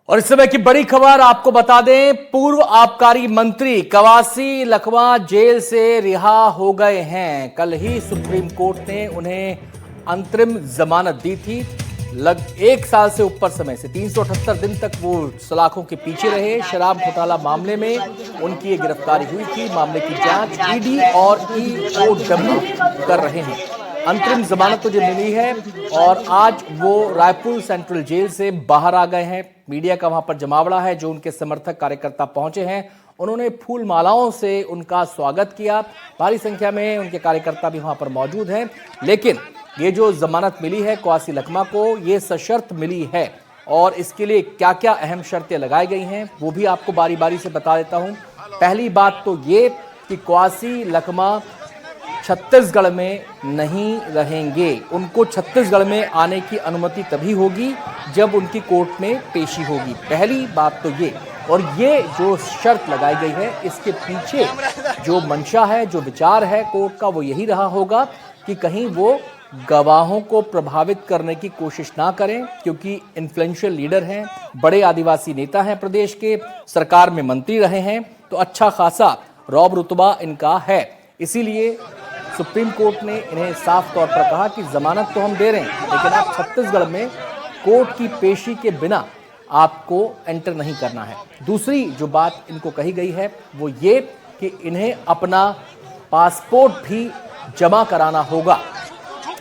और इस समय की बड़ी खबर आपको बता दें, पूर्व आबकारी मंत्री कवासी लखमा जेल से रिहा हो गए हैं। कल ही सुप्रीम कोर्ट ने उन्हें अंतरिम जमानत दी थी। एक साल से ऊपर समय से 378 दिन तक वो सलाखों के पीछे रहे। शराब घोटाला मामले में उनकी ये गिरफ्तारी हुई थी। मामले की जांच ईडी और ईओडब्ल्यू कर रहे हैं। अंतरिम जमानत तो जो मिली है और आज वो रायपुर सेंट्रल जेल से बाहर आ गए हैं। मीडिया का वहां पर जमावड़ा है। जो उनके समर्थक कार्यकर्ता पहुंचे हैं, उन्होंने फूल मालाओं से उनका स्वागत किया। भारी संख्या में उनके कार्यकर्ता भी वहां पर मौजूद हैं। लेकिन ये जो जमानत मिली है कवासी लखमा को, ये सशर्त मिली है और इसके लिए क्या क्या अहम शर्तें लगाई गई हैं वो भी आपको बारी बारी से बता देता हूं। पहली बात तो ये कि कवासी लखमा छत्तीसगढ़ में नहीं रहेंगे। उनको छत्तीसगढ़ में आने की अनुमति तभी होगी जब उनकी कोर्ट में पेशी होगी। पहली बात तो ये, और ये जो शर्त लगाई गई है इसके पीछे जो मंशा है, जो विचार है कोर्ट का, वो यही रहा होगा कि कहीं वो गवाहों को प्रभावित करने की कोशिश ना करें, क्योंकि इन्फ्लुएंशियल लीडर हैं, बड़े आदिवासी नेता हैं प्रदेश के, सरकार में मंत्री रहे हैं, तो अच्छा खासा रौब रुतबा इनका है। इसीलिए सुप्रीम कोर्ट ने इन्हें साफ तौर पर कहा कि जमानत तो हम दे रहे हैं, लेकिन आप छत्तीसगढ़ में कोर्ट की पेशी के बिना आपको एंटर नहीं करना है। दूसरी जो बात इनको कही गई है वो ये कि इन्हें अपना पासपोर्ट भी जमा कराना होगा।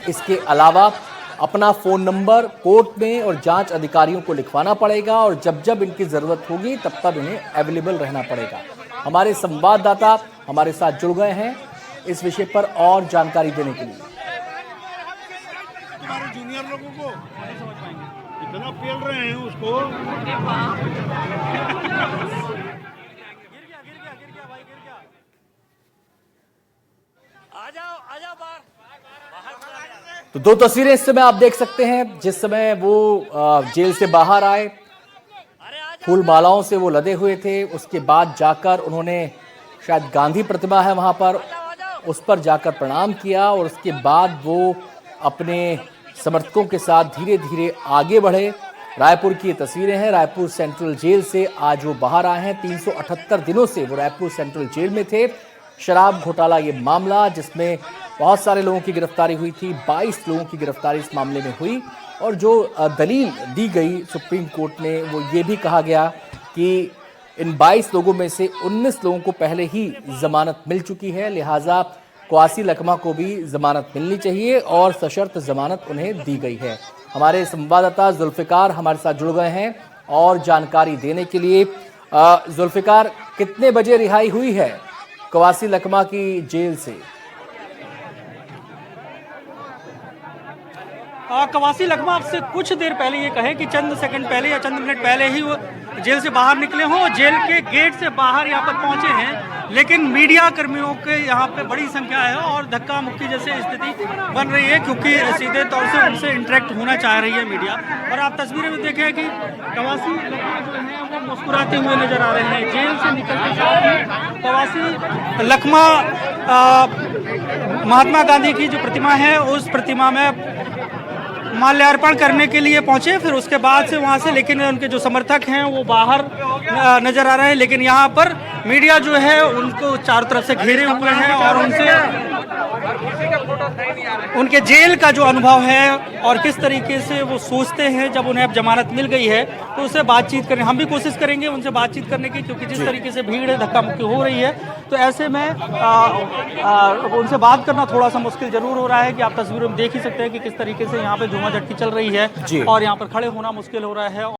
इसके अलावा अपना फोन नंबर कोर्ट में और जांच अधिकारियों को लिखवाना पड़ेगा और जब जब इनकी जरूरत होगी तब तब इन्हें अवेलेबल रहना पड़ेगा। हमारे संवाददाता हमारे साथ जुड़ गए हैं इस विषय पर और जानकारी देने के लिए। हमारे जूनियर लोगों को इतना पेल रहे हैं उसको। आ जाओ बाहर। तो दो तस्वीरें इस समय आप देख सकते हैं। जिस समय वो जेल से बाहर आए, फूल मालाओं से वो लदे हुए थे। उसके बाद जाकर उन्होंने, शायद गांधी प्रतिमा है वहां पर, उस पर जाकर प्रणाम किया और उसके बाद वो अपने समर्थकों के साथ धीरे धीरे आगे बढ़े। रायपुर की ये तस्वीरें हैं। रायपुर सेंट्रल जेल से आज वो बाहर आए हैं। 378 दिनों से वो रायपुर सेंट्रल जेल में थे। शराब घोटाला ये मामला जिसमें बहुत सारे लोगों की गिरफ्तारी हुई थी, 22 लोगों की गिरफ्तारी इस मामले में हुई। और जो दलील दी गई सुप्रीम कोर्ट ने, वो ये भी कहा गया कि इन 22 लोगों में से 19 लोगों को पहले ही जमानत मिल चुकी है, लिहाजा कवासी लखमा को भी जमानत मिलनी चाहिए और सशर्त जमानत उन्हें दी गई है। हमारे संवाददाता जुल्फिकार हमारे साथ जुड़ गए हैं और जानकारी देने के लिए। जुल्फिकार, कितने बजे रिहाई हुई है कवासी लखमा की जेल से? कवासी लखमा आपसे कुछ देर पहले ये कहे कि चंद सेकंड पहले या चंद मिनट पहले ही वो जेल से बाहर निकले हों, जेल के गेट से बाहर यहाँ पर पहुँचे हैं, लेकिन मीडिया कर्मियों के यहाँ पे बड़ी संख्या है और धक्का मुक्की जैसे स्थिति बन रही है, क्योंकि सीधे तौर से उनसे इंटरेक्ट होना चाह रही है मीडिया। और आप तस्वीरें में देखें कि कवासी लखमा जो है वो मुस्कुराते हुए नजर आ रहे हैं। जेल से निकलते साथ ही कवासी लखमा महात्मा गांधी की जो प्रतिमा है उस प्रतिमा में माल्यार्पण करने के लिए पहुंचे। फिर उसके बाद से वहां से, लेकिन उनके जो समर्थक हैं वो बाहर नजर आ रहे हैं, लेकिन यहाँ पर मीडिया जो है उनको चारों तरफ से घेरे हुए हैं और उनसे उनके जेल का जो अनुभव है और किस तरीके से वो सोचते हैं जब उन्हें अब जमानत मिल गई है, तो उससे बातचीत करें। हम भी कोशिश करेंगे उनसे बातचीत करने की, क्योंकि जिस तरीके से भीड़ है, धक्का मुक्की हो रही है, तो ऐसे में उनसे बात करना थोड़ा सा मुश्किल जरूर हो रहा है। कि आप तस्वीरों में देख ही सकते हैं कि किस तरीके से यहाँ पे झूमाझटकी चल रही है और यहाँ पर खड़े होना मुश्किल हो रहा है।